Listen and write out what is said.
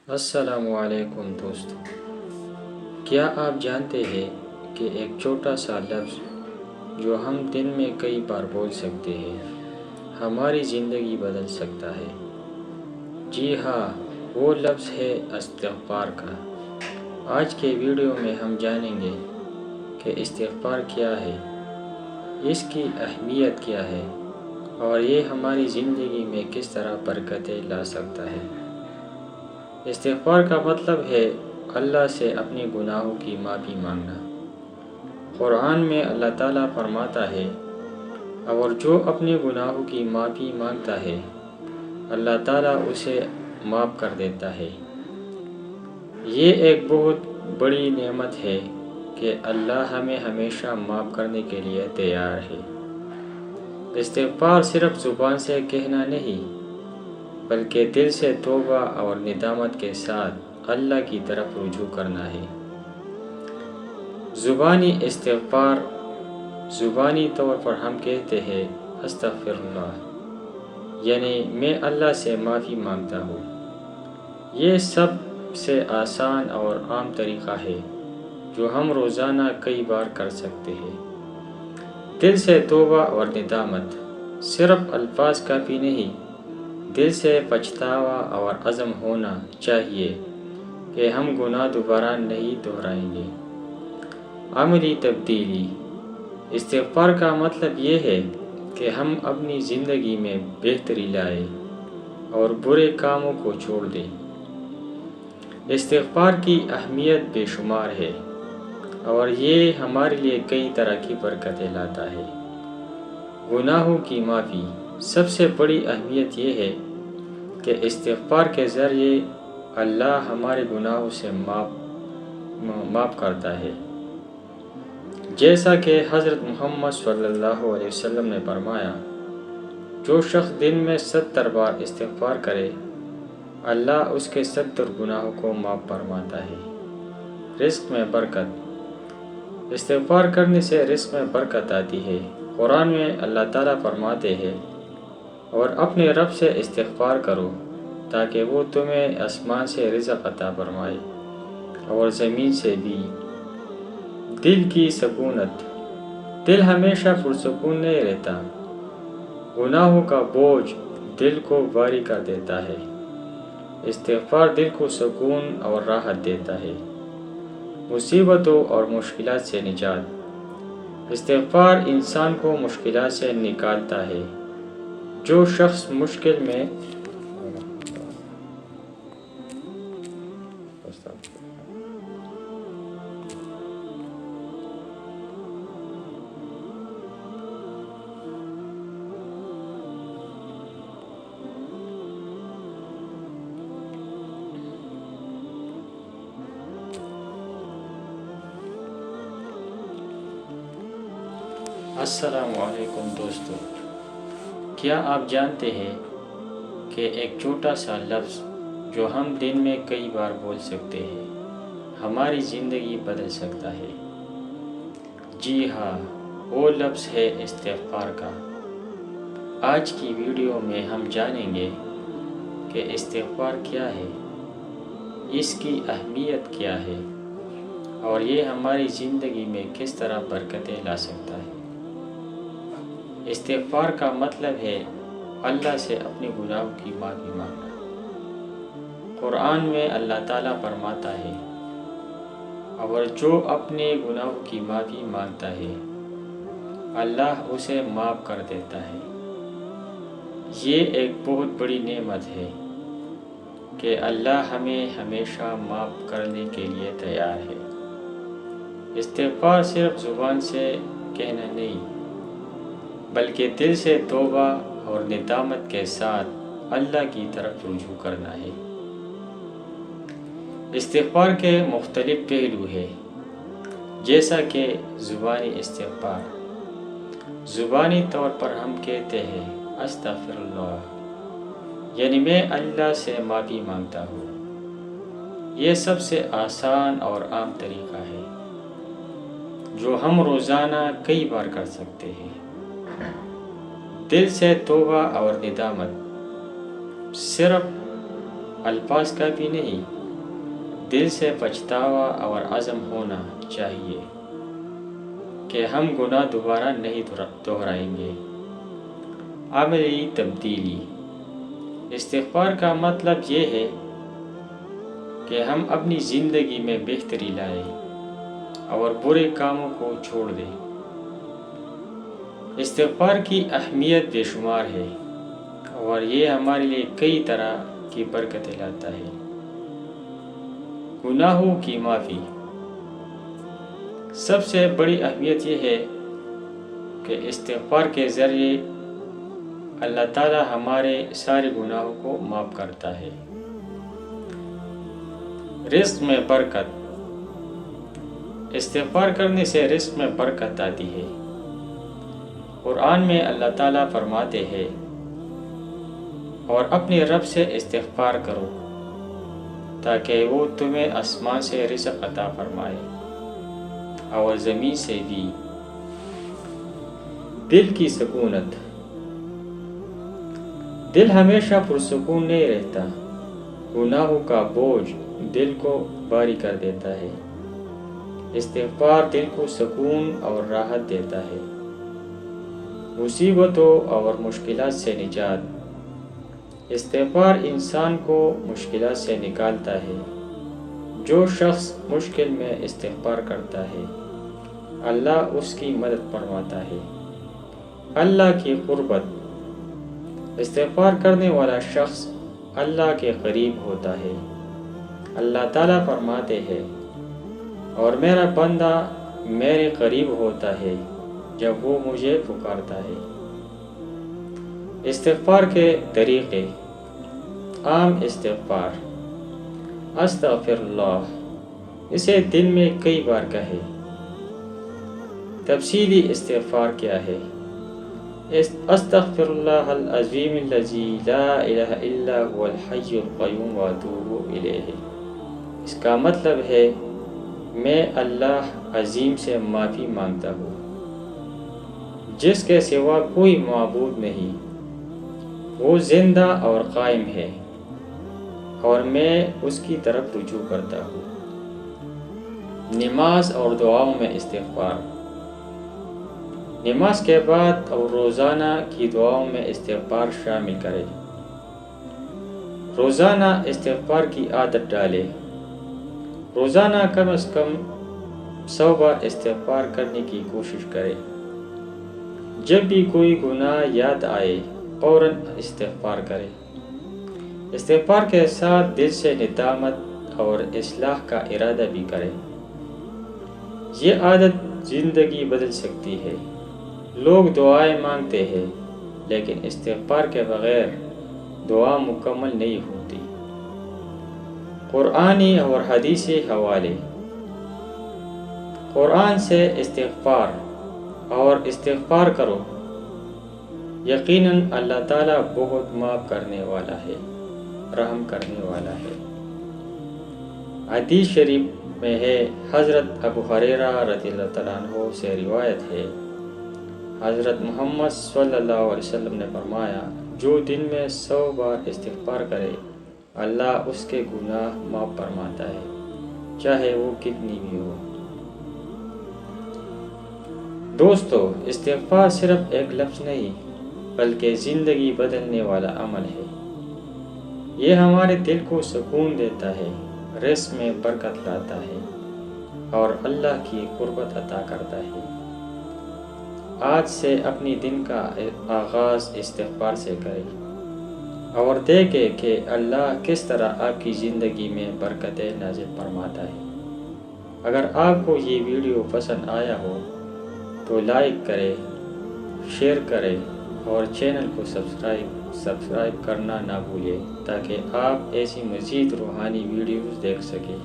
السلام علیکم دوستو، کیا آپ جانتے ہیں کہ ایک چھوٹا سا لفظ جو ہم دن میں کئی بار بول سکتے ہیں ہماری زندگی بدل سکتا ہے؟ جی ہاں، وہ لفظ ہے استغفار کا۔ آج کے ویڈیو میں ہم جانیں گے کہ استغفار کیا ہے، اس کی اہمیت کیا ہے اور یہ ہماری زندگی میں کس طرح برکتیں لا سکتا ہے۔ استغفار کا مطلب ہے اللہ سے اپنے گناہوں کی معافی مانگنا۔ قرآن میں اللہ تعالیٰ فرماتا ہے، اور جو اپنے گناہوں کی معافی مانگتا ہے اللہ تعالیٰ اسے معاف کر دیتا ہے۔ یہ ایک بہت بڑی نعمت ہے کہ اللہ ہمیں ہمیشہ معاف کرنے کے لیے تیار ہے۔ استغفار صرف زبان سے کہنا نہیں، بلکہ دل سے توبہ اور ندامت کے ساتھ اللہ کی طرف رجوع کرنا ہے۔ زبانی استغفار، زبانی طور پر ہم کہتے ہیں استغفر اللہ، یعنی میں اللہ سے معافی مانگتا ہوں۔ یہ سب سے آسان اور عام طریقہ ہے جو ہم روزانہ کئی بار کر سکتے ہیں۔ دل سے توبہ اور ندامت، صرف الفاظ کافی نہیں، دل سے پچھتاوا اور عزم ہونا چاہیے کہ ہم گناہ دوبارہ نہیں دہرائیں گے۔ عملی تبدیلی، استغفار کا مطلب یہ ہے کہ ہم اپنی زندگی میں بہتری لائیں اور برے کاموں کو چھوڑ دیں۔ استغفار کی اہمیت بے شمار ہے اور یہ ہمارے لیے کئی طرح کی برکتیں لاتا ہے۔ گناہوں کی معافی، سب سے بڑی اہمیت یہ ہے کہ استغفار کے ذریعے اللہ ہمارے گناہوں سے معاف کرتا ہے۔ جیسا کہ حضرت محمد صلی اللہ علیہ وسلم نے فرمایا، جو شخص دن میں 70 بار استغفار کرے اللہ اس کے 70 گناہوں کو معاف فرماتا ہے۔ رزق میں برکت، استغفار کرنے سے رزق میں برکت آتی ہے۔ قرآن میں اللہ تعالیٰ فرماتے ہیں، اور اپنے رب سے استغفار کرو تاکہ وہ تمہیں آسمان سے رزق عطا فرمائے اور زمین سے بھی۔ دل کی سکونت، دل ہمیشہ پرسکون نہیں رہتا، گناہوں کا بوجھ دل کو بھاری کر دیتا ہے۔ استغفار دل کو سکون اور راحت دیتا ہے۔ مصیبتوں اور مشکلات سے نجات، استغفار انسان کو مشکلات سے نکالتا ہے۔ جو شخص مشکل میں السلام علیکم دوستو، کیا آپ جانتے ہیں کہ ایک چھوٹا سا لفظ جو ہم دن میں کئی بار بول سکتے ہیں ہماری زندگی بدل سکتا ہے؟ جی ہاں، وہ لفظ ہے استغفار کا۔ آج کی ویڈیو میں ہم جانیں گے کہ استغفار کیا ہے، اس کی اہمیت کیا ہے اور یہ ہماری زندگی میں کس طرح برکتیں لا سکتا ہے۔ استغفار کا مطلب ہے اللہ سے اپنے گناہوں کی معافی مانگنا۔ قرآن میں اللہ تعالیٰ فرماتا ہے، اور جو اپنے گناہوں کی معافی مانگتا ہے اللہ اسے معاف کر دیتا ہے۔ یہ ایک بہت بڑی نعمت ہے کہ اللہ ہمیں ہمیشہ معاف کرنے کے لیے تیار ہے۔ استغفار صرف زبان سے کہنا نہیں، بلکہ دل سے توبہ اور ندامت کے ساتھ اللہ کی طرف رجوع کرنا ہے۔ استغفار کے مختلف پہلو ہیں، جیسا کہ زبانی استغفار، زبانی طور پر ہم کہتے ہیں استغفر اللہ، یعنی میں اللہ سے معافی مانگتا ہوں۔ یہ سب سے آسان اور عام طریقہ ہے جو ہم روزانہ کئی بار کر سکتے ہیں۔ دل سے توبہ اور ندامت، صرف الفاظ کافی نہیں، دل سے پچھتاوا اور عزم ہونا چاہیے کہ ہم گناہ دوبارہ نہیں دہرائیں گے۔ عملی تبدیلی۔ استغفار کا مطلب یہ ہے کہ ہم اپنی زندگی میں بہتری لائیں اور برے کاموں کو چھوڑ دیں۔ استغفار کی اہمیت بے شمار ہے اور یہ ہمارے لیے کئی طرح کی برکتیں لاتا ہے۔ گناہوں کی معافی۔ سب سے بڑی اہمیت یہ ہے کہ استغفار کے ذریعے اللہ تعالی ہمارے سارے گناہوں کو معاف کرتا ہے۔ رزق میں برکت۔ استغفار کرنے سے رزق میں برکت آتی ہے۔ قرآن میں اللہ تعالیٰ فرماتے ہیں، اور اپنے رب سے استغفار کرو تاکہ وہ تمہیں آسمان سے رزق عطا فرمائے اور زمین سے بھی۔ دل کی سکونت۔ دل ہمیشہ پرسکون نہیں رہتا۔ گناہوں کا بوجھ دل کو بھاری کر دیتا ہے۔ استغفار دل کو سکون اور راحت دیتا ہے۔ مصیبتوں اور مشکلات سے نجات۔ استغفار انسان کو مشکلات سے نکالتا ہے۔ جو شخص مشکل میں استغفار کرتا ہے، اللہ اس کی مدد فرماتا ہے۔ اللہ کی قربت۔ استغفار کرنے والا شخص اللہ کے قریب ہوتا ہے۔ اللہ تعالیٰ فرماتے ہیں، اور میرا بندہ میرے قریب ہوتا ہے جب وہ مجھے پکارتا ہے۔ استغفار کے طریقے۔ عام استغفار۔ استغفر اللہ، اسے دن میں کئی بار کہے۔ تفصیلی استغفار کیا ہے؟ استغفر اللہ العظیم الذی لا الہ الا هو الحی القیوم واتوب الیہ۔ اس کا مطلب ہے، میں اللہ عظیم سے معافی مانگتا ہوں جس کے سوا کوئی معبود نہیں، وہ زندہ اور قائم ہے، اور میں اس کی طرف رجوع کرتا ہوں۔ نماز اور دعاؤں میں استغفار۔ نماز کے بعد اور روزانہ کی دعاؤں میں استغفار شامل کریں۔ روزانہ استغفار کی عادت ڈالیں۔ روزانہ کم از کم 100 بار استغفار کرنے کی کوشش کریں۔ جب بھی کوئی گناہ یاد آئے فوراً استغفار کریں۔ استغفار کے ساتھ دل سے ندامت اور اصلاح کا ارادہ بھی کریں۔ یہ عادت زندگی بدل سکتی ہے۔ لوگ دعائیں مانگتے ہیں لیکن استغفار کے بغیر دعا مکمل نہیں ہوتی۔ قرآنی اور حدیثی حوالے۔ قرآن سے استغفار اور استغفار کرو، یقیناً اللہ تعالیٰ بہت معاف کرنے والا ہے، رحم کرنے والا ہے۔ حدیث شریف میں ہے، حضرت ابو ہریرہ رضی اللہ تعالیٰ عنہ سے روایت ہے، حضرت محمد صلی اللہ علیہ وسلم نے فرمایا، جو دن میں 100 بار استغفار کرے اللہ اس کے گناہ معاف فرماتا ہے، چاہے وہ کتنی بھی ہو۔ دوستو، استغفار صرف ایک لفظ نہیں بلکہ زندگی بدلنے والا عمل ہے۔ یہ ہمارے دل کو سکون دیتا ہے، رزق میں برکت لاتا ہے اور اللہ کی قربت عطا کرتا ہے۔ آج سے اپنی دن کا آغاز استغفار سے کریں اور دیکھیں کہ اللہ کس طرح آپ کی زندگی میں برکتیں نازل فرماتا ہے۔ اگر آپ کو یہ ویڈیو پسند آیا ہو تو لائک کریں، شیئر کریں اور چینل کو سبسکرائب کرنا نہ بھولیں تاکہ آپ ایسی مزید روحانی ویڈیوز دیکھ سکیں۔